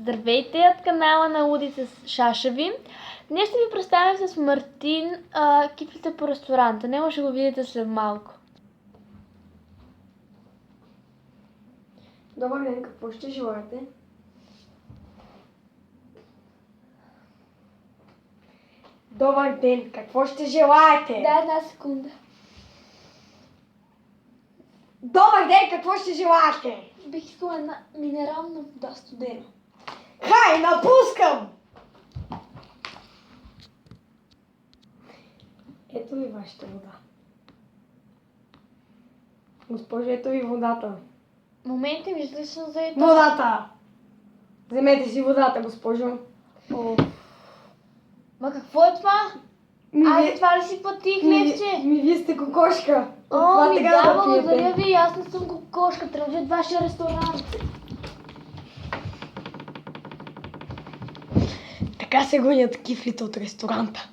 Здравейте от канала на Луди с Шашеви. Днес ще ви представям с Мартин кифлите по ресторанта. Него ще го видите след малко. Добър ден, какво ще желаете? Добър ден, какво ще желаете? Да, една секунда. Добър ден, какво ще желаете? Бих искала една минерална вода студена. Хай, напускам! Ето ви вашата вода. Госпожо, ето ви водата. Моменти, виждате, че съм заета. Водата! Вземете си водата, госпожо. О. Ма какво е това? Аз това ли си платих, левче? Вие сте кокошка. О, ми трябва да, пиете. благодаря ви, аз не съм кокошка, трябва от вашия ресторант. Така се гонят кифлите от ресторанта.